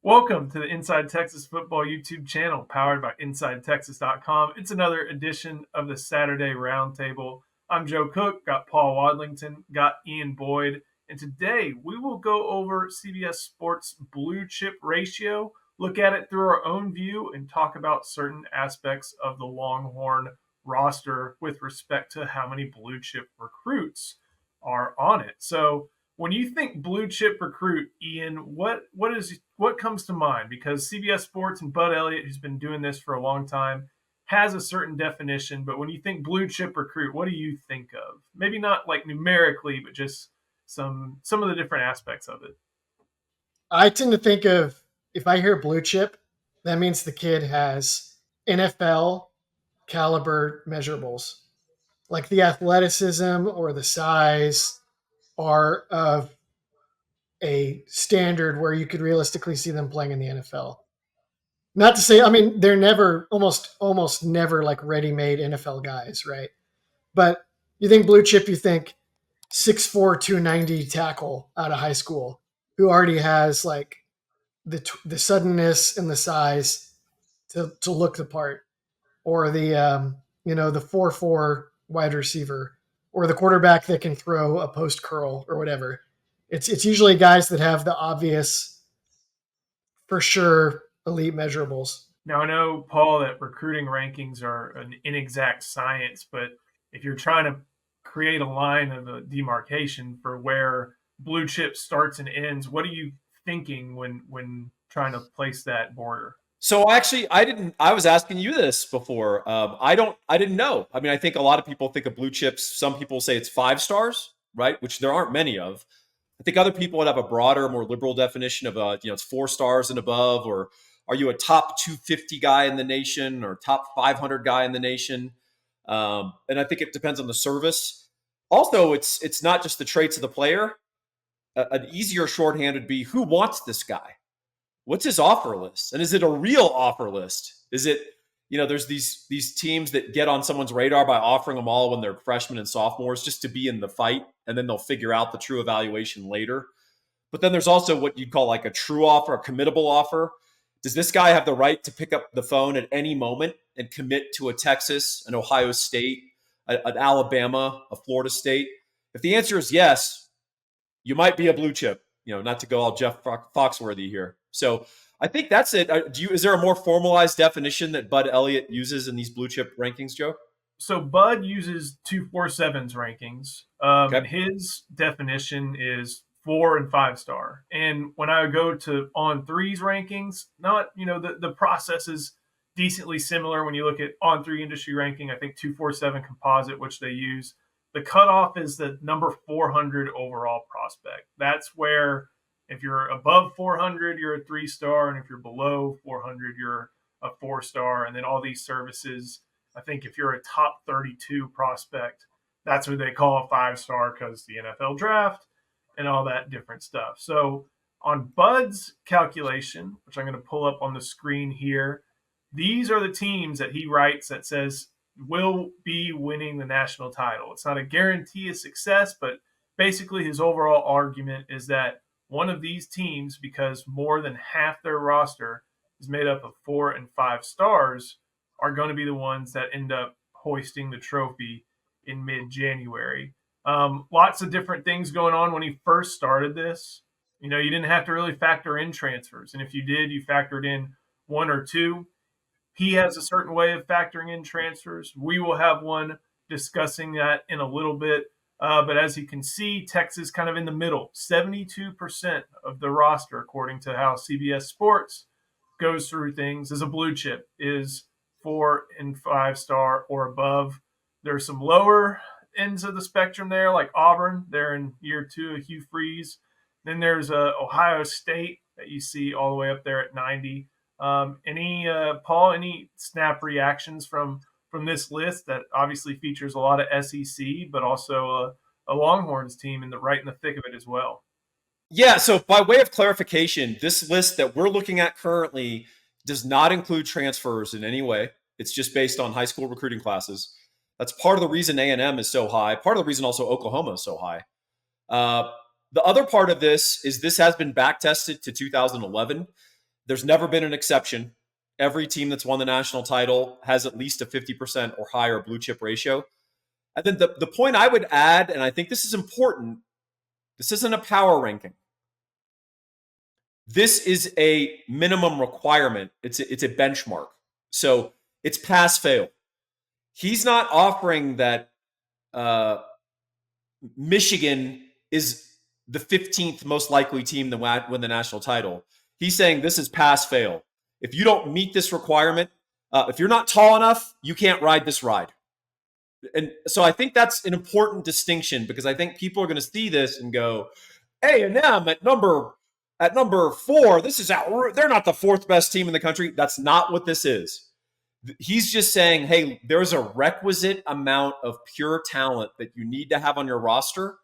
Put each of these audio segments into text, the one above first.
Welcome to the Inside Texas Football YouTube channel powered by InsideTexas.com. It's another edition of the Saturday Roundtable. I'm Joe Cook, got Paul Wadlington, got Ian Boyd, and today we will go over CBS Sports blue chip ratio, look at it through our own view, and talk about certain aspects of the Longhorn roster with respect to how many blue chip recruits are on it. So, when you think blue chip recruit, Ian, what comes to mind? Because CBS Sports and Bud Elliott, who's been doing this for a long time, has a certain definition. But when you think blue chip recruit, what do you think of? Maybe not like numerically, but just some of the different aspects of it. I tend to think of, if I hear blue chip, that means the kid has NFL caliber measurables. Like the athleticism or the size are of a standard where you could realistically see them playing in the NFL. Not to say, I mean, they're never almost never like ready-made NFL guys, right? But you think blue chip, you think 6'4", 290 tackle out of high school who already has like the suddenness and the size to look the part, or the 4'4" wide receiver, or the quarterback that can throw a post curl or whatever. It's usually guys that have the obvious, for sure, elite measurables. Now, I know, Paul, that recruiting rankings are an inexact science, but if you're trying to create a line of a demarcation for where blue chip starts and ends, what are you thinking when trying to place that border? So actually, I was asking you this before. I didn't know. I mean, I think a lot of people think of blue chips. Some people say it's 5 stars, right? Which there aren't many of. I think other people would have a broader, more liberal definition of it's 4 stars and above, or are you a top 250 guy in the nation or top 500 guy in the nation? And I think it depends on the service. Also, it's not just the traits of the player. An easier shorthand would be, who wants this guy? What's his offer list? And is it a real offer list? Is it, there's these teams that get on someone's radar by offering them all when they're freshmen and sophomores just to be in the fight, and then they'll figure out the true evaluation later. But then there's also what you'd call like a true offer, a committable offer. Does this guy have the right to pick up the phone at any moment and commit to a Texas, an Ohio State, an Alabama, a Florida State? If the answer is yes, you might be a blue chip, not to go all Jeff Foxworthy here. So I think that's it. Is there a more formalized definition that Bud Elliott uses in these blue chip rankings, Joe? So Bud uses 247's rankings. Okay. His definition is 4 and 5 star. And when I go to On3's rankings, the process is decently similar when you look at On3 industry ranking. I think 247 composite, which they use. The cutoff is the number 400 overall prospect. That's where if you're above 400, you're a 3-star. And if you're below 400, you're a 4-star. And then all these services, I think if you're a top 32 prospect, that's what they call a 5-star because the NFL draft and all that different stuff. So on Bud's calculation, which I'm going to pull up on the screen here, these are the teams that he writes that says will be winning the national title. It's not a guarantee of success, but basically his overall argument is that one of these teams, because more than half their roster is made up of 4 and 5 stars, are going to be the ones that end up hoisting the trophy in mid-January. Lots of different things going on when he first started this. You didn't have to really factor in transfers. And if you did, you factored in 1 or 2. He has a certain way of factoring in transfers. We will have one discussing that in a little bit. But as you can see, Texas kind of in the middle. 72% of the roster, according to how CBS Sports goes through things, is a blue chip, is 4 and 5 star or above. There's some lower ends of the spectrum there, like Auburn. They're in year 2 of Hugh Freeze. Then there's Ohio State that you see all the way up there at 90. Paul, any snap reactions from this list that obviously features a lot of SEC, but also a Longhorns team right in the thick of it as well? Yeah, so by way of clarification, this list that we're looking at currently does not include transfers in any way. It's just based on high school recruiting classes. That's part of the reason A&M is so high. Part of the reason also Oklahoma is so high. The other part of this is this has been back tested to 2011. There's never been an exception. Every team that's won the national title has at least a 50% or higher blue chip ratio. And then the point I would add, and I think this is important, this isn't a power ranking. This is a minimum requirement. It's a benchmark. So it's pass fail. He's not offering that Michigan is the 15th most likely team to win the national title. He's saying this is pass fail. If you don't meet this requirement, if you're not tall enough, you can't ride this ride. And so I think that's an important distinction, because I think people are going to see this and go, A&M at number 4, this is out. They're not the 4th best team in the country. That's not what this is. He's just saying, hey, there's a requisite amount of pure talent that you need to have on your roster.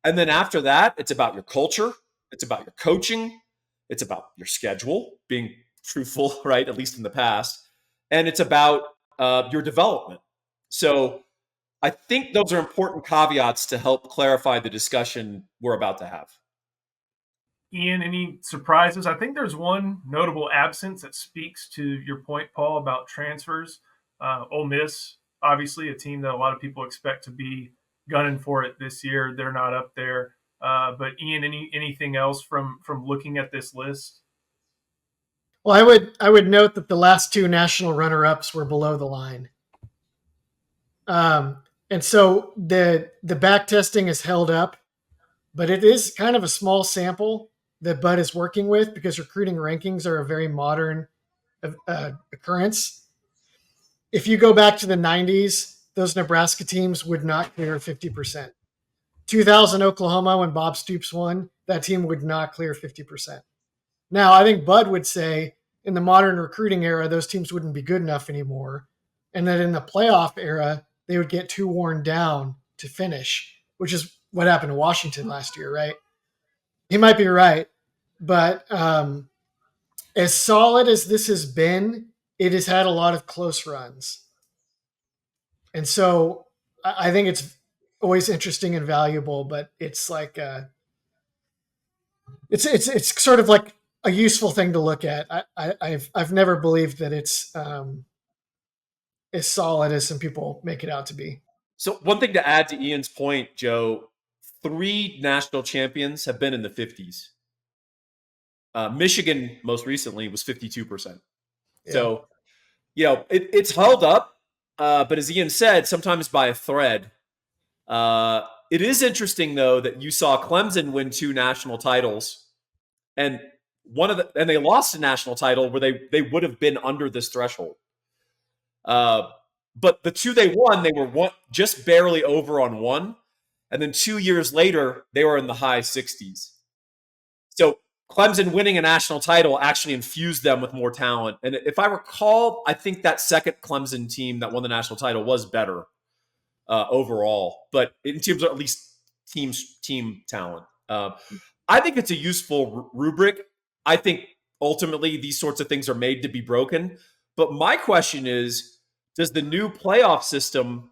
And then after that, it's about your culture. It's about your coaching. It's about your schedule, being truthful, right? At least in the past. And it's about your development. So I think those are important caveats to help clarify the discussion we're about to have. Ian, any surprises? I think there's one notable absence that speaks to your point, Paul, about transfers. Ole Miss, obviously, a team that a lot of people expect to be gunning for it this year. They're not up there. But Ian, anything else from looking at this list? Well, I would note that the last 2 national runner-ups were below the line. And so the back testing is held up, but it is kind of a small sample that Bud is working with, because recruiting rankings are a very modern occurrence. If you go back to the 90s, those Nebraska teams would not clear 50%. 2000 Oklahoma, when Bob Stoops won, that team would not clear 50%. Now, I think Bud would say in the modern recruiting era, those teams wouldn't be good enough anymore, and that in the playoff era, they would get too worn down to finish, which is what happened to Washington last year, right? He might be right, but as solid as this has been, it has had a lot of close runs. And so I think it's always interesting and valuable, but it's like it's sort of like a useful thing to look at. I've never believed that it's as solid as some people make it out to be. So one thing to add to Ian's point, Joe, 3 national champions have been in the 50s. Michigan most recently was 52%. Yeah. So, it's held up, but as Ian said, sometimes by a thread. It is interesting, though, that you saw Clemson win 2 national titles, and they lost a national title where they would have been under this threshold. But the 2 they won, they were just barely over on 1, and then 2 years later, they were in the high 60s. So Clemson winning a national title actually infused them with more talent. And if I recall, I think that second Clemson team that won the national title was better overall, but in terms of at least team talent. I think it's a useful rubric. I think ultimately these sorts of things are made to be broken. But my question is, does the new playoff system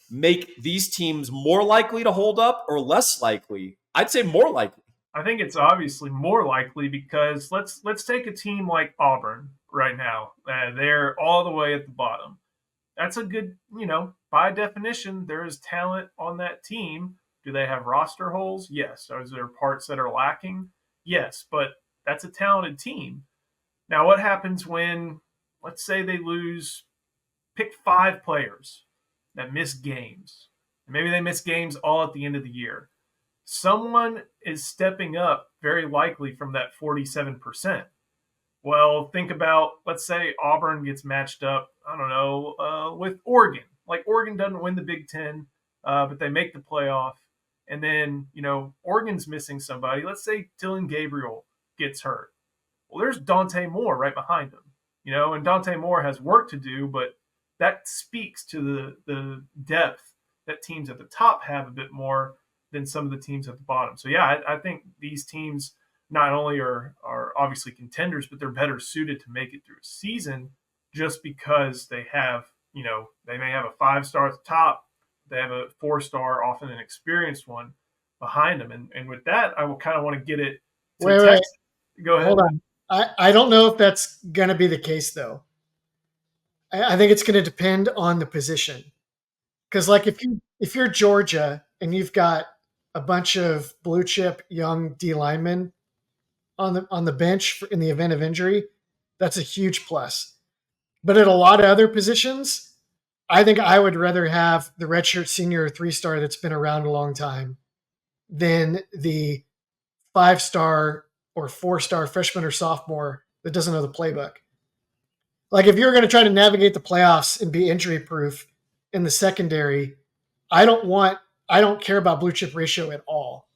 make these teams more likely to hold up or less likely? I'd say more likely. I think it's obviously more likely, because let's take a team like Auburn right now. They're all the way at the bottom. That's a good, by definition, there is talent on that team. Do they have roster holes? Yes. Is there parts that are lacking? Yes, but that's a talented team. Now, what happens when, let's say they pick 5 players that miss games. Maybe they miss games all at the end of the year. Someone is stepping up very likely from that 47%. Well, think about, let's say Auburn gets matched up, I don't know, with Oregon. Like, Oregon doesn't win the Big Ten, but they make the playoff. And then, Oregon's missing somebody. Let's say Dylan Gabriel gets hurt. Well, there's Dante Moore right behind him. And Dante Moore has work to do, but that speaks to the depth that teams at the top have a bit more than some of the teams at the bottom. So, yeah, I think these teams not only are obviously contenders, but they're better suited to make it through a season, just because they have, they may have a 5-star at the top, they have a 4-star, often an experienced one behind them. And with that, I will kind of want to get it to Wait. Go ahead. Hold on. I don't know if that's going to be the case though. I think it's going to depend on the position. Because like if you're Georgia and you've got a bunch of blue chip young D linemen on the bench in the event of injury, that's a huge plus. But at a lot of other positions, I think I would rather have the redshirt senior or 3-star that's been around a long time than the 5-star or 4-star freshman or sophomore that doesn't know the playbook. Like if you're going to try to navigate the playoffs and be injury proof in the secondary, I don't care about blue chip ratio at all,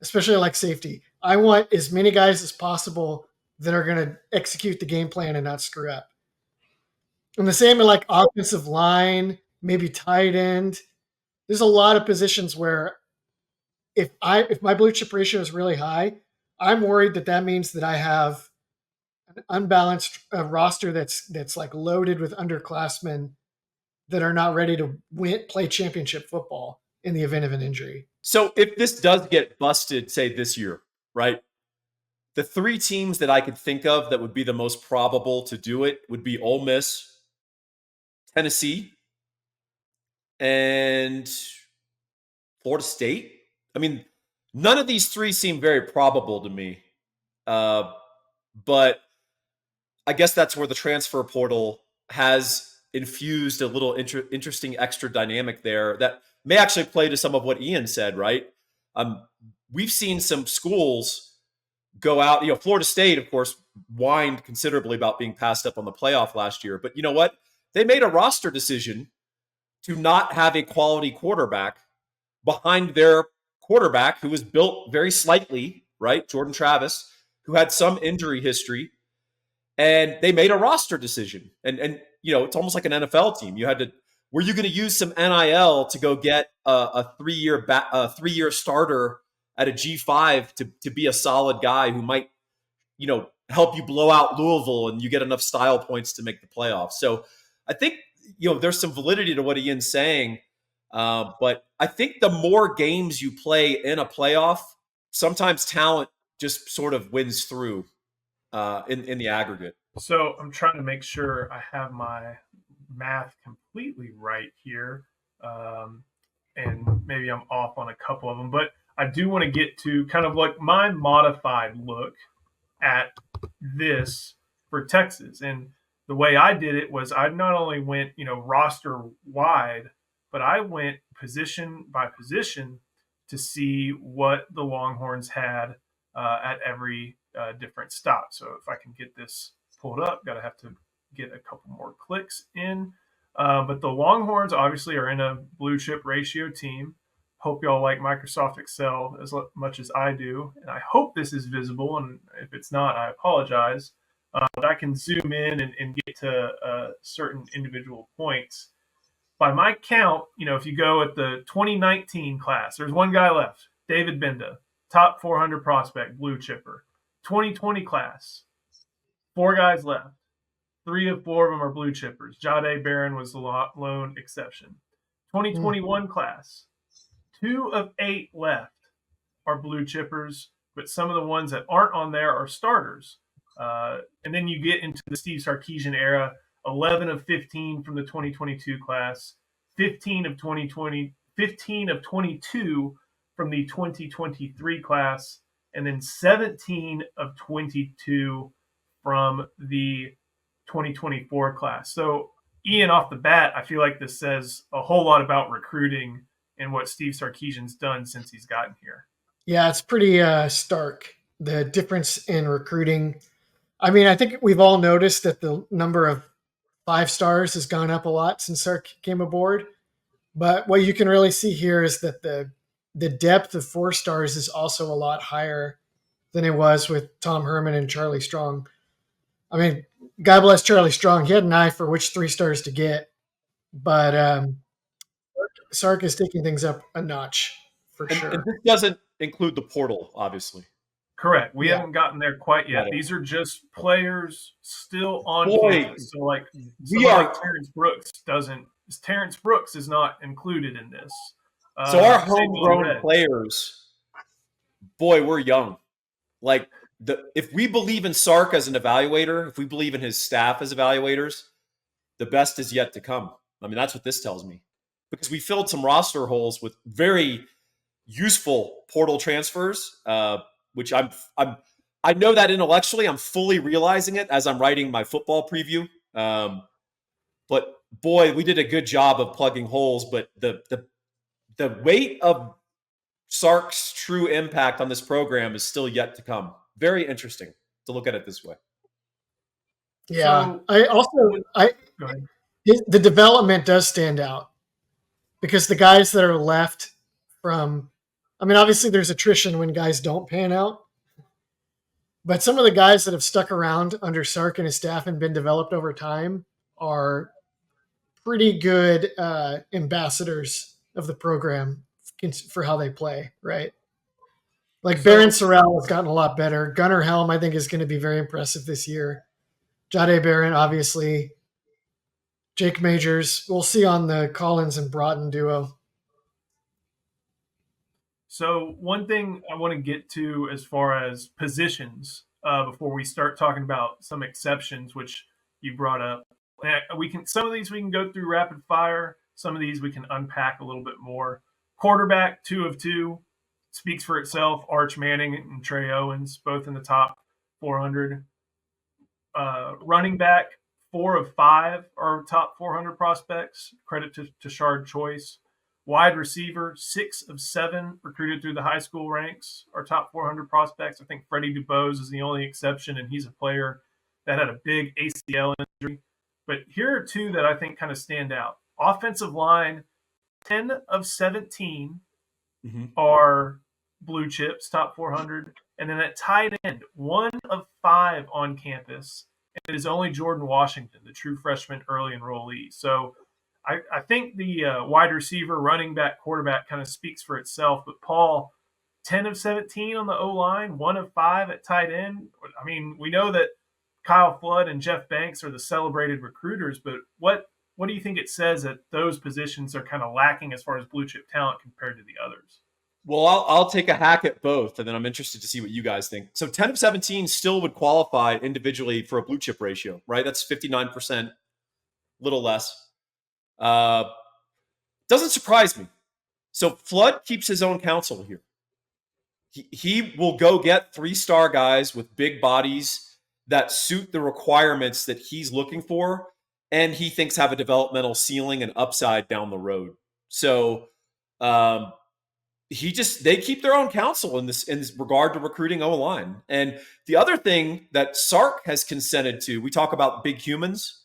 especially like safety. I want as many guys as possible that are going to execute the game plan and not screw up. And the same in like offensive line, maybe tight end. There's a lot of positions where if my blue chip ratio is really high, I'm worried that that means that I have an unbalanced roster that's like loaded with underclassmen that are not ready to play championship football in the event of an injury. So if this does get busted, say this year, right? The three teams that I could think of that would be the most probable to do it would be Ole Miss, Tennessee, and Florida State. I mean, none of these three seem very probable to me. But I guess that's where the transfer portal has infused a little interesting extra dynamic there that may actually play to some of what Ian said, right? We've seen some schools go out, Florida State, of course, whined considerably about being passed up on the playoff last year. But you know what? They made a roster decision to not have a quality quarterback behind their quarterback, who was built very slightly, right? Jordan Travis, who had some injury history. And they made a roster decision. And it's almost like an NFL team. Were you going to use some NIL to go get a 3-year starter at a G5 to be a solid guy who might, help you blow out Louisville and you get enough style points to make the playoffs? So I think, there's some validity to what Ian's saying. But I think the more games you play in a playoff, sometimes talent just sort of wins through in the aggregate. So I'm trying to make sure I have my math completely right here. And maybe I'm off on a couple of them, but I do want to get to kind of like my modified look at this for Texas. And the way I did it was I not only went, roster wide, but I went position by position to see what the Longhorns had at every different stop. So if I can get this pulled up, got to have to get a couple more clicks in. But the Longhorns obviously are in a blue chip ratio team. Hope y'all like Microsoft Excel as much as I do. And I hope this is visible. And if it's not, I apologize. But I can zoom in and get to certain individual points. By my count, if you go at the 2019 class, there's one guy left, David Benda, top 400 prospect, blue chipper. 2020 class, 4 guys left. 3 of 4 of them are blue chippers. Jade Barron was the lone exception. 2021 class, 2 of 8 left are blue chippers, but some of the ones that aren't on there are starters. And then you get into the Steve Sarkisian era, 11 of 15 from the 2022 class, 15 of 2020, 15 of 22 from the 2023 class, and then 17 of 22 from the 2024 class. So, Ian, off the bat, I feel like this says a whole lot about recruiting and what Steve Sarkisian's done since he's gotten here. Yeah, it's pretty stark, the difference in recruiting. I mean, I think we've all noticed that the number of 5-stars has gone up a lot since Sark came aboard. But what you can really see here is that the depth of 4-stars is also a lot higher than it was with Tom Herman and Charlie Strong. I mean, God bless Charlie Strong. He had an eye for which 3-stars to get. But Sark is taking things up a notch for sure. And this doesn't include the portal, obviously. Correct. We haven't gotten there quite yet. These are just players still on campus. So, like, Terrence Brooks doesn't. Terrence Brooks is not included in this. So our homegrown players, boy, we're young. Like if we believe in Sark as an evaluator, if we believe in his staff as evaluators, the best is yet to come. I mean, that's what this tells me, because we filled some roster holes with very useful portal transfers, which I know that intellectually I'm fully realizing it as I'm writing my football preview. But boy, we did a good job of plugging holes. But the weight of Sark's true impact on this program is still yet to come. Very interesting to look at it this way. Yeah, So, I also go ahead. the development does stand out because the guys that are left from, I mean, obviously there's attrition when guys don't pan out, but some of the guys that have stuck around under Sark and his staff and been developed over time are pretty good ambassadors of the program for how they play, right? Like Baron Sorrell has gotten a lot better. Gunnar Helm, I think, is going to be very impressive this year. Jade Barron, obviously. Jake Majors. We'll see on the Collins and Broughton duo. So one thing I want to get to as far as positions before we start talking about some exceptions, which you brought up. We can some of these we can go through rapid fire. Some of these we can unpack a little bit more. Quarterback 2 of 2 speaks for itself. Arch Manning and Trey Owens both in the top 400. Running back 4 of 5 are top 400 prospects. Credit to Tashard Choice. Wide receiver, 6 of 7 recruited through the high school ranks are top 400 prospects. I think Freddie DuBose is the only exception, and he's a player that had a big ACL injury. But here are 2 that I think kind of stand out. Offensive line, 10 of 17 are blue chips, top 400. And then at tight end, 1 of 5 on campus. And it is only Jordan Washington, the true freshman early enrollee. So I think the wide receiver, running back, quarterback kind of speaks for itself. But Paul, 10 of 17 on the O-line, 1 of 5 at tight end. I mean, we know that Kyle Flood and Jeff Banks are the celebrated recruiters, but what do you think it says that those positions are kind of lacking as far as blue chip talent compared to the others? Well, I'll take a hack at both, and then I'm interested to see what you guys think. So 10 of 17 still would qualify individually for a blue chip ratio, right? That's 59%, little less. Doesn't surprise me. So Flood keeps his own counsel here. He will go get 3-star guys with big bodies that suit the requirements that he's looking for, and he thinks have a developmental ceiling and upside down the road. So they keep their own counsel in this regard to recruiting O-line. And the other thing that Sark has consented to, we talk about big humans.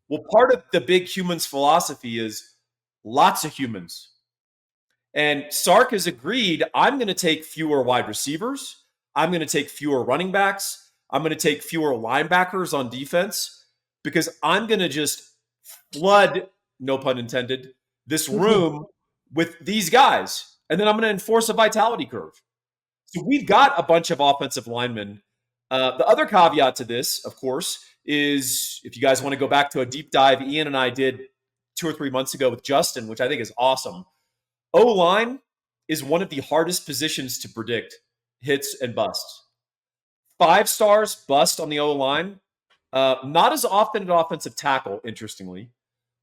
Well, part of the big humans philosophy is lots of humans. And Sark has agreed, I'm going to take fewer wide receivers. I'm going to take fewer running backs. I'm going to take fewer linebackers on defense because I'm going to just flood, no pun intended, this room with these guys. And then I'm going to enforce a vitality curve. So we've got a bunch of offensive linemen. The other caveat to this, of course, is if you guys want to go back to a deep dive Ian and I did 2 or 3 months ago with Justin, which I think is awesome. O-line is one of the hardest positions to predict hits and busts. 5 stars bust on the O-line. Not as often at offensive tackle, interestingly,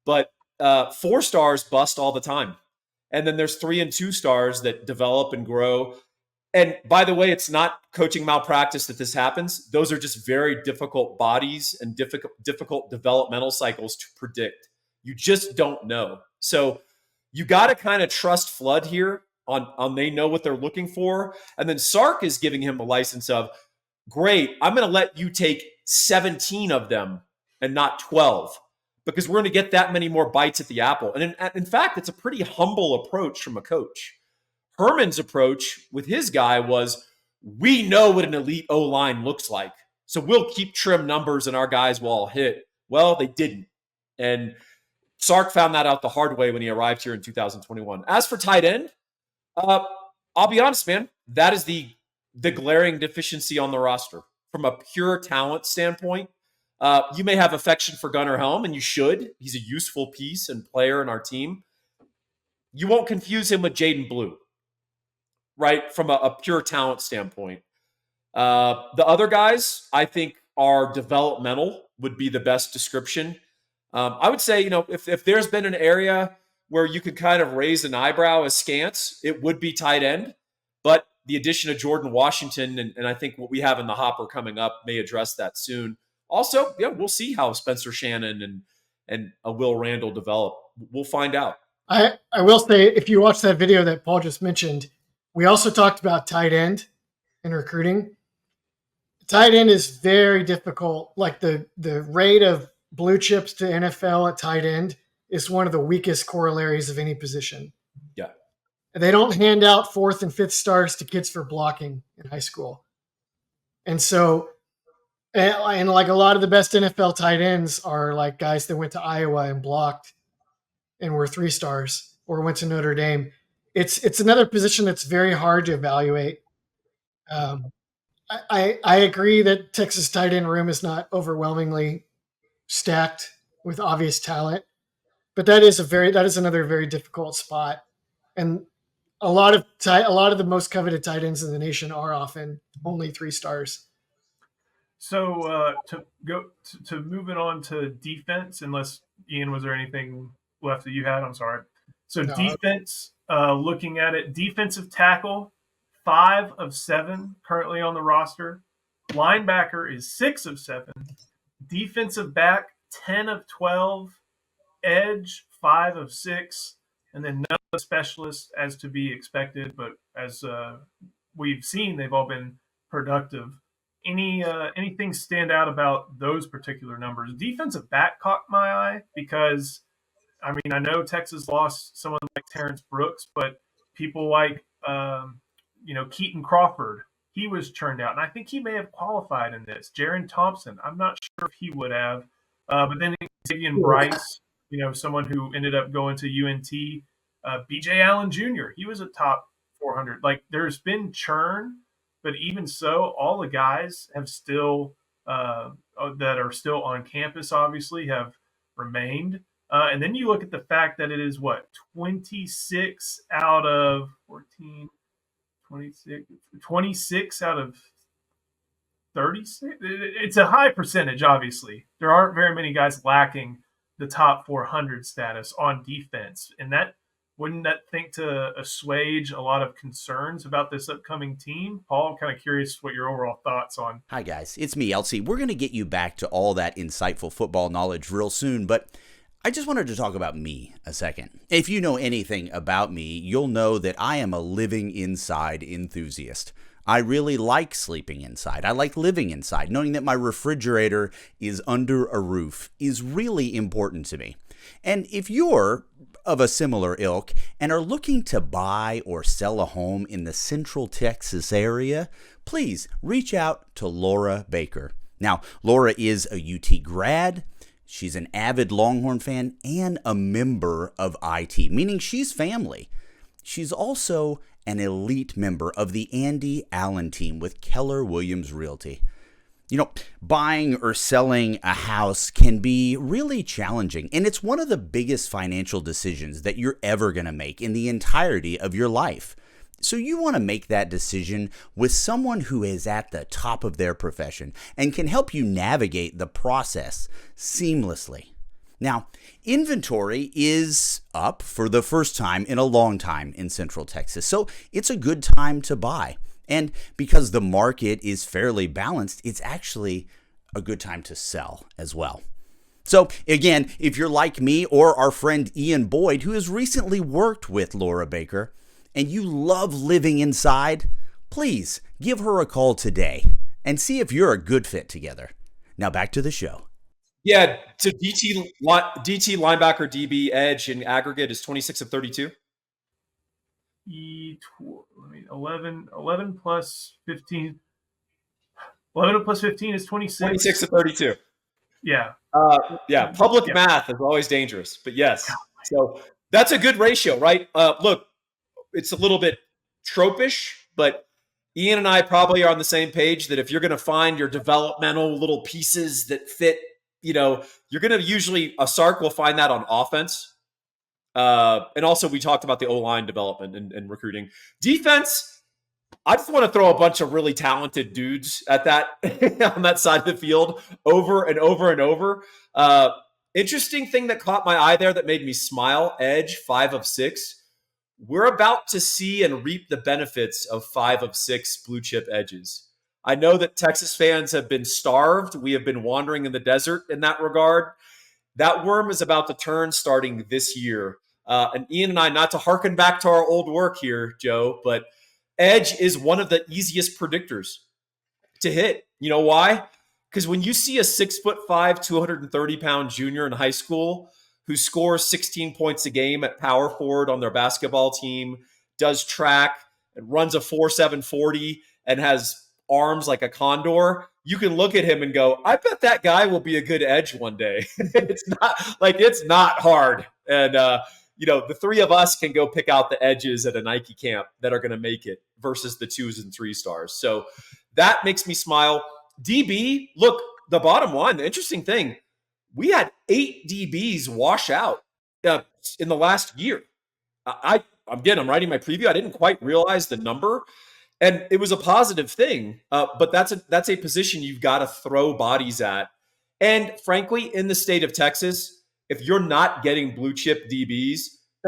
but 4 stars bust all the time. And then there's 3 and 2 stars that develop and grow. And by the way, it's not coaching malpractice that this happens. Those are just very difficult bodies and difficult developmental cycles to predict. You just don't know. So you got to kind of trust Flood here on they know what they're looking for. And then Sark is giving him a license of, great, I'm going to let you take 17 of them and not 12 because we're going to get that many more bites at the apple. And in fact, it's a pretty humble approach from a coach. Herman's approach with his guy was, we know what an elite O-line looks like. So we'll keep trim numbers and our guys will all hit. Well, they didn't. And Sark found that out the hard way when he arrived here in 2021. As for tight end, I'll be honest, man, that is the glaring deficiency on the roster. From a pure talent standpoint, you may have affection for Gunnar Helm, and you should. He's a useful piece and player in our team. You won't confuse him with Jaden Blue, right? From a pure talent standpoint. The other guys, I think, are developmental would be the best description. I would say, if there's been an area where you could kind of raise an eyebrow askance, it would be tight end. But the addition of Jordan Washington and I think what we have in the hopper coming up may address that soon. Also, yeah, we'll see how Spencer Shannon and Will Randall develop. We'll find out. I will say, if you watch that video that Paul just mentioned, we also talked about tight end in recruiting. Tight end is very difficult. Like the rate of blue chips to NFL at tight end is one of the weakest corollaries of any position. Yeah. They don't hand out 4th and 5th stars to kids for blocking in high school. And so, and like a lot of the best NFL tight ends are like guys that went to Iowa and blocked and were 3 stars or went to Notre Dame. It's another position that's very hard to evaluate. I agree that Texas tight end room is not overwhelmingly stacked with obvious talent, but that is another very difficult spot. And a lot of the most coveted tight ends in the nation are often only 3 stars. So to move it on to defense, unless Ian, was there anything left that you had? I'm sorry. So No. defense, looking at it, defensive tackle, 5 of 7 currently on the roster. Linebacker is 6 of 7. Defensive back, 10 of 12. Edge, 5 of 6. And then none of the specialists as to be expected, but as we've seen, they've all been productive. Anything stand out about those particular numbers? Defensive back caught my eye because, I mean, I know Texas lost someone like Terrence Brooks, but people like Keaton Crawford, he was churned out, and I think he may have qualified in this. Jaron Thompson, I'm not sure if he would have, but then Xavier Bryce, someone who ended up going to UNT. BJ Allen Jr., he was a top 400. Like, there's been churn, but even so, all the guys have still that are still on campus, obviously, have remained. And then you look at the fact that it is 26 out of 14, 26 out of 36. It's a high percentage, obviously. There aren't very many guys lacking the top 400 status on defense. And wouldn't that think to assuage a lot of concerns about this upcoming team? Paul, I'm kind of curious what your overall thoughts on. Hi, guys. It's me, Elsie. We're going to get you back to all that insightful football knowledge real soon, but I just wanted to talk about me a second. If you know anything about me, you'll know that I am a living inside enthusiast. I really like sleeping inside. I like living inside. Knowing that my refrigerator is under a roof is really important to me. And if you're of a similar ilk and are looking to buy or sell a home in the Central Texas area, please reach out to Laura Baker. Now, Laura is a UT grad. She's an avid Longhorn fan and a member of IT, meaning she's family. She's also an elite member of the Andy Allen team with Keller Williams Realty. Buying or selling a house can be really challenging, and it's one of the biggest financial decisions that you're ever going to make in the entirety of your life. So you want to make that decision with someone who is at the top of their profession and can help you navigate the process seamlessly. Now, inventory is up for the first time in a long time in Central Texas, so it's a good time to buy. And because the market is fairly balanced, it's actually a good time to sell as well. So again, if you're like me or our friend Ian Boyd, who has recently worked with Laura Baker, and you love living inside, please give her a call today and see if you're a good fit together. Now back to the show. Yeah, to DT linebacker, DB, edge in aggregate is 26 of 32. 11 plus 15. 11 plus 15 is 26. 26 of 32. Yeah. Public math is always dangerous, but yes. So that's a good ratio, right? Look, it's a little bit tropish, but Ian and I probably are on the same page that if you're going to find your developmental little pieces that fit, you're going to usually, a Sark will find that on offense. And also we talked about the O-line development and recruiting. Defense, I just want to throw a bunch of really talented dudes at that on that side of the field over and over and over. Uh, Interesting thing that caught my eye there that made me smile. Edge 5 of 6. We're about to see and reap the benefits of 5 of 6 blue chip edges. I know that Texas fans have been starved. We have been wandering in the desert in that regard. That worm is about to turn starting this year. And Ian and I, not to harken back to our old work here, Joe, but edge is one of the easiest predictors to hit. You know why? Because when you see a 6'5", 230-pound junior in high school who scores 16 points a game at power forward on their basketball team, does track and runs a 4.7 40 and has arms like a condor, you can look at him and go, I bet that guy will be a good edge one day. It's not hard. And, the three of us can go pick out the edges at a Nike camp that are going to make it versus the 2s and 3 stars. So that makes me smile. DB, look, the bottom line, the interesting thing, we had 8 DBs wash out in the last year. I'm writing my preview. I didn't quite realize the number, and it was a positive thing. But that's a position you've got to throw bodies at. And frankly, in the state of Texas, if you're not getting blue chip DBs,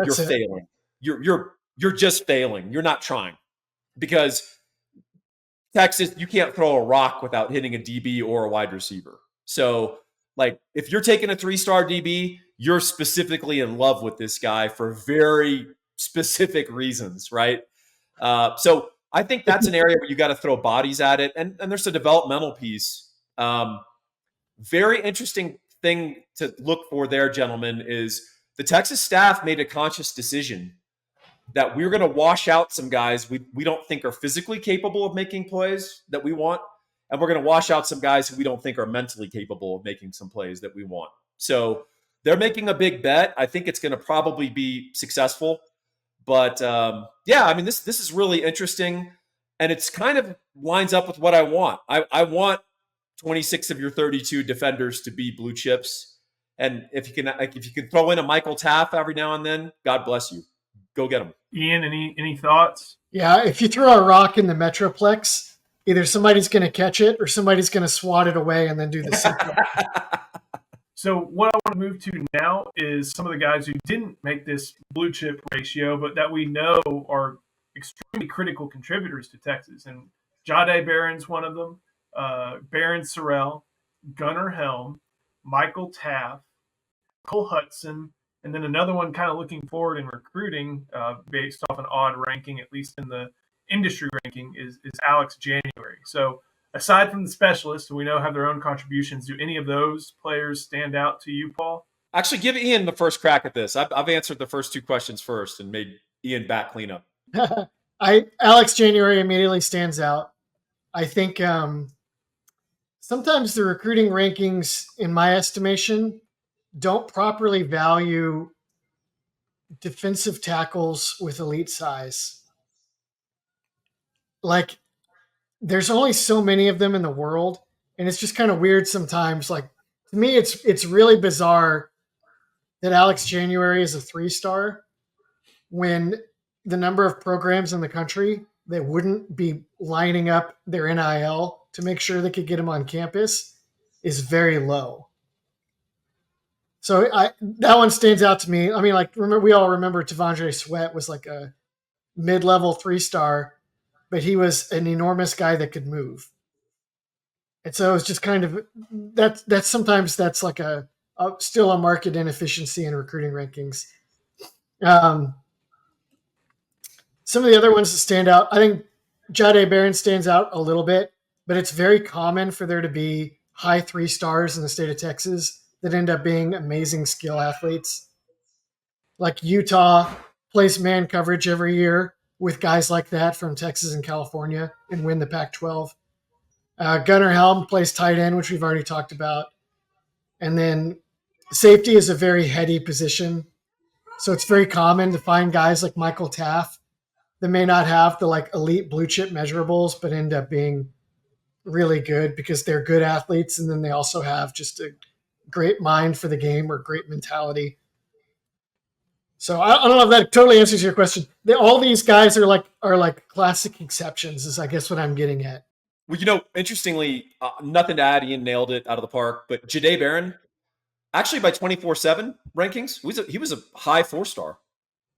you're failing. You're just failing. You're not trying, because Texas, you can't throw a rock without hitting a DB or a wide receiver. So, if you're taking a 3-star DB, you're specifically in love with this guy for very specific reasons, right? So I think that's an area where you got to throw bodies at it. And there's a developmental piece. Very interesting thing to look for there, gentlemen, is the Texas staff made a conscious decision that we're going to wash out some guys we don't think are physically capable of making plays that we want. And we're going to wash out some guys who we don't think are mentally capable of making some plays that we want. So they're making a big bet. I think it's going to probably be successful. But this is really interesting. And it's kind of lines up with what I want. I want 26 of your 32 defenders to be blue chips. And if you can throw in a Michael Taff every now and then, God bless you. Go get them. Ian, any thoughts? Yeah, if you throw a rock in the Metroplex, either somebody's going to catch it or somebody's going to swat it away and then do the same. So what I want to move to now is some of the guys who didn't make this blue chip ratio, but that we know are extremely critical contributors to Texas. And Jahdae Barron's one of them, Barron Sorrell, Gunnar Helm, Michael Taff, Cole Hudson, and then another one kind of looking forward in recruiting based off an odd ranking, at least in the industry ranking, is Alex January. So aside from the specialists who we know have their own contributions, do any of those players stand out to you, Paul? Actually, give Ian the first crack at this. I've answered the first 2 questions first and made Ian back clean up. Alex January immediately stands out. I think sometimes the recruiting rankings, in my estimation, don't properly value defensive tackles with elite size. There's only so many of them in the world, and it's just kind of weird sometimes. To me, it's really bizarre that Alex January is a 3-star when the number of programs in the country that wouldn't be lining up their NIL to make sure they could get him on campus is very low. So that one stands out to me. I mean, we all remember T'Vondre Sweat was like a mid-level 3-star, but he was an enormous guy that could move. And so it's just kind of that's sometimes that's like still a market inefficiency in recruiting rankings. Some of the other ones that stand out, I think Jahdae Barron stands out a little bit, but it's very common for there to be high 3-stars in the state of Texas that end up being amazing skill athletes. Like Utah plays man coverage every year with guys like that from Texas and California and win the Pac-12. Gunnar Helm plays tight end, which we've already talked about. And then safety is a very heady position. So it's very common to find guys like Michael Taff that may not have the elite blue chip measurables, but end up being really good because they're good athletes. And then they also have just a great mind for the game or great mentality. So I don't know if that totally answers your question. All these guys are like classic exceptions, is I guess what I'm getting at. Well, interestingly, nothing to add. Ian nailed it out of the park. But Jahdae Barron, actually by 24/7 rankings, he was a high 4-star.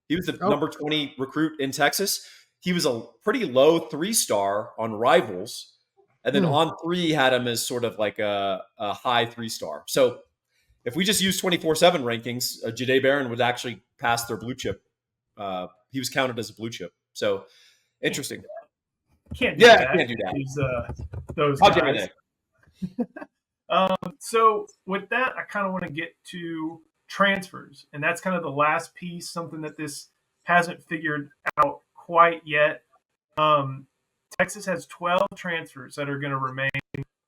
He was the Oh. number 20 recruit in Texas. He was a pretty low 3-star on Rivals. And then on 3 had him as sort of like a high 3-star. So if we just use 24/7 rankings, Jahdae Barron would actually pass their blue chip. He was counted as a blue chip. So interesting. Can't do that. Can't do that. Use, those How guys. dare So with that, I kind of want to get to transfers, and that's kind of the last piece, something that this hasn't figured out quite yet. Texas has 12 transfers that are going to remain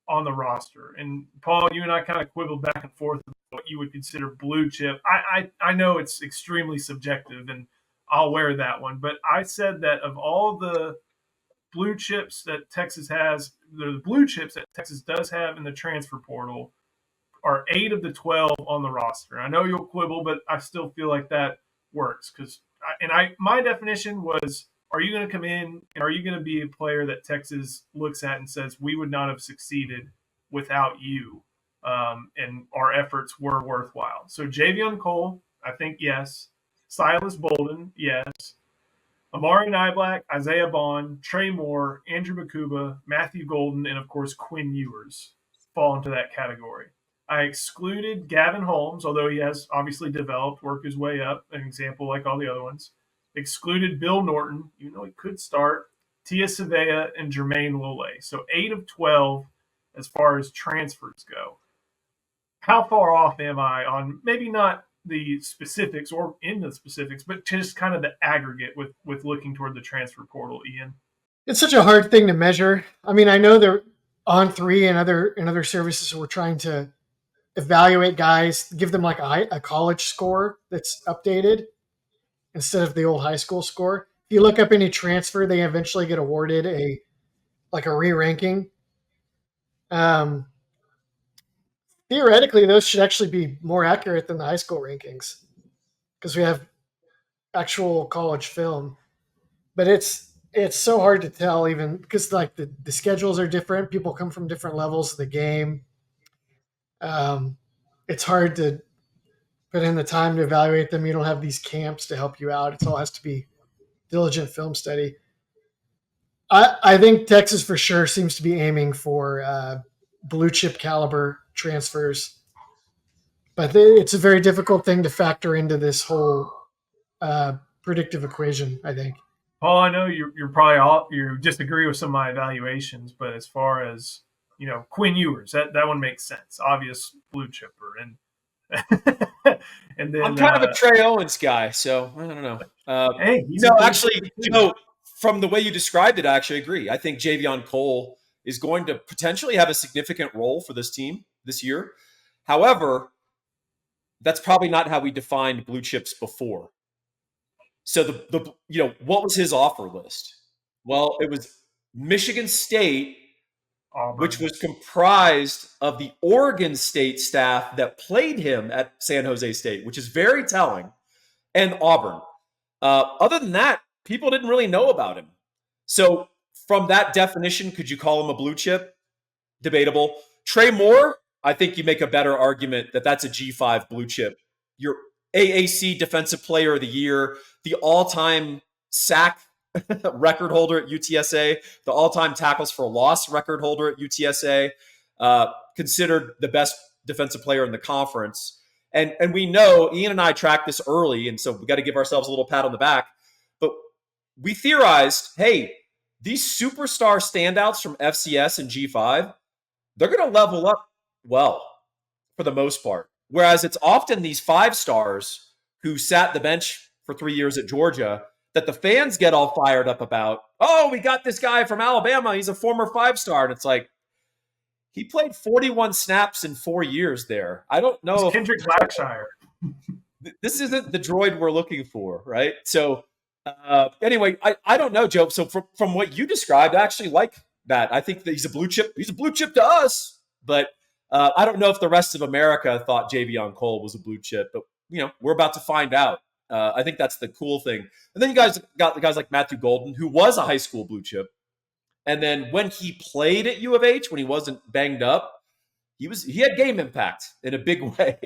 on the roster. And Paul, you and I kind of quibbled back and forth about what you would consider blue chip. I know it's extremely subjective, and I'll wear that one. But I said that of all the blue chips that Texas has, the blue chips that Texas does have in the transfer portal are 8 of the 12 on the roster. I know you'll quibble, but I still feel like that works because my definition was, are you going to come in and are you going to be a player that Texas looks at and says, we would not have succeeded without you, and our efforts were worthwhile? So Javion Cole, I think yes. Silas Bolden, yes. Amari Niblack, Isaiah Bond, Trey Moore, Andrew Makuba, Matthew Golden, and of course Quinn Ewers fall into that category. I excluded Gavin Holmes, although he has obviously developed, worked his way up, an example like all the other ones. Excluded Bill Norton, even though he could start, Tia Savea, and Jermaine Lole. So 8 of 12 as far as transfers go. How far off am I on maybe not the specifics or in the specifics, but just kind of the aggregate with looking toward the transfer portal, Ian? It's such a hard thing to measure. I mean, I know they're on 3 and other services were trying to evaluate guys, give them like a college score that's updated instead of the old high school score. If you look up any transfer, they eventually get awarded a re-ranking. Theoretically, those should actually be more accurate than the high school rankings because we have actual college film. But it's so hard to tell, even because like the schedules are different. People come from different levels of the game. It's hard to put in the time to evaluate them. You don't have these camps to help you out. It all has to be diligent film study. I think Texas for sure seems to be aiming for blue chip caliber transfers, but it's a very difficult thing to factor into this whole predictive equation, I think. Paul, I know you're probably you disagree with some of my evaluations, but as far as Quinn Ewers, that one makes sense. Obvious blue chipper, and and then I'm kind of a Trey Owens guy, so I don't know. Hey, actually, from the way you described it, I actually agree. I think Javion Cole is going to potentially have a significant role for this team this year. However, that's probably not how we defined blue chips before. So what was his offer list? Well, it was Michigan State, Auburn, which was comprised of the Oregon State staff that played him at San Jose State, which is very telling, and Auburn. Other than that, people didn't really know about him. So from that definition, could you call him a blue chip? Debatable. Trey Moore, I think you make a better argument that that's a G5 blue chip. Your AAC Defensive Player of the Year, the all-time sack record holder at UTSA, the all-time tackles for loss record holder at UTSA, considered the best defensive player in the conference. And we know, Ian and I tracked this early, and so we got to give ourselves a little pat on the back. But we theorized, hey, these superstar standouts from FCS and G5, they're going to level up well for the most part. Whereas it's often these 5-stars who sat the bench for 3 years at Georgia that the fans get all fired up about. Oh, we got this guy from Alabama. He's a former 5-star. And it's like, he played 41 snaps in 4 years there. I don't know. Kendrick Blackshire. This isn't the droid we're looking for, right? So anyway, I don't know, Joe. So from what you described, I actually like that. I think that he's a blue chip. He's a blue chip to us. But I don't know if the rest of America thought Javion Cole was a blue chip. But, we're about to find out. I think that's the cool thing. And then you guys got the guys like Matthew Golden, who was a high school blue chip. And then when he played at U of H, when he wasn't banged up, he had game impact in a big way.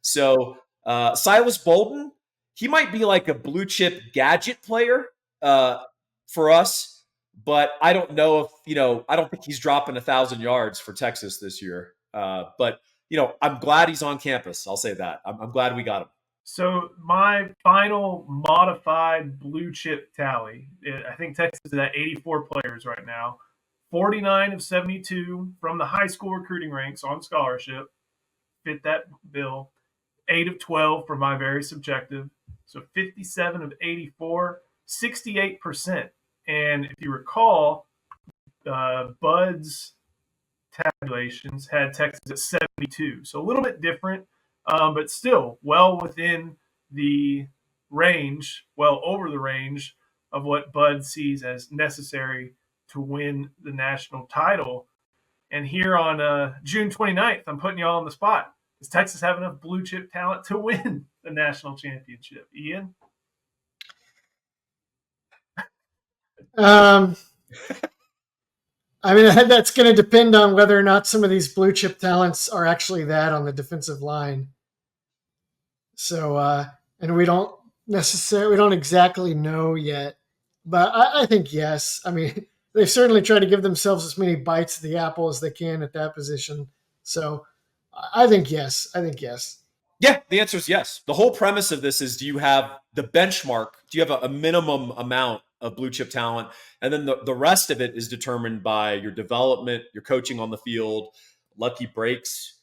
So Silas Bolden, he might be like a blue chip gadget player for us, but I don't know if I don't think he's dropping 1,000 yards for Texas this year. But I'm glad he's on campus. I'll say that. I'm glad we got him. So my final modified blue chip tally, I think Texas is at 84 players right now. 49 of 72 from the high school recruiting ranks on scholarship fit that bill. 8 of 12 for my very subjective. So 57 of 84, 68%. And if you recall, Bud's tabulations had Texas at 72. So a little bit different, but still well within the range, well over the range of what Bud sees as necessary to win the national title. And here on June 29th, I'm putting y'all on the spot. Does Texas have enough blue chip talent to win the national championship? Ian? I mean, that's going to depend on whether or not some of these blue chip talents are actually that on the defensive line. So, and we don't exactly know yet, but I think yes. I mean, they've certainly tried to give themselves as many bites of the apple as they can at that position. So, I think yes. Yeah, the answer is yes. The whole premise of this is, do you have the benchmark? Do you have a minimum amount of blue chip talent? And then the rest of it is determined by your development, your coaching on the field, lucky breaks,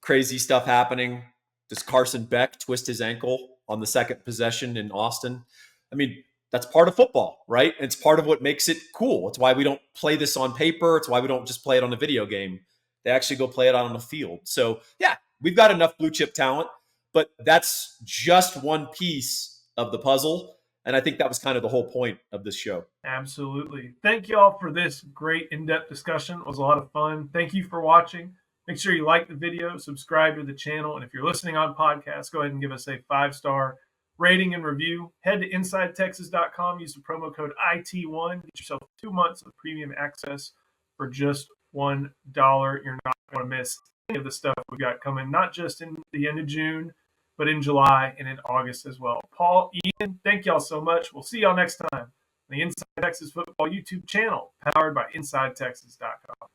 crazy stuff happening. Does Carson Beck twist his ankle on the second possession in Austin? I mean, that's part of football, right? And it's part of what makes it cool. It's why we don't play this on paper. It's why we don't just play it on a video game. They actually go play it out on the field. So, yeah, we've got enough blue chip talent, but that's just one piece of the puzzle. And I think that was kind of the whole point of this show. Absolutely. Thank you all for this great in-depth discussion. It was a lot of fun. Thank you for watching. Make sure you like the video, subscribe to the channel, and if you're listening on podcast, go ahead and give us a 5-star rating and review. Head to InsideTexas.com. Use the promo code IT1. Get yourself 2 months of premium access for just $1. You're not going to miss any of the stuff we've got coming, not just in the end of June, but in July and in August as well. Paul, Ian, thank y'all so much. We'll see y'all next time on the Inside Texas Football YouTube channel, powered by InsideTexas.com.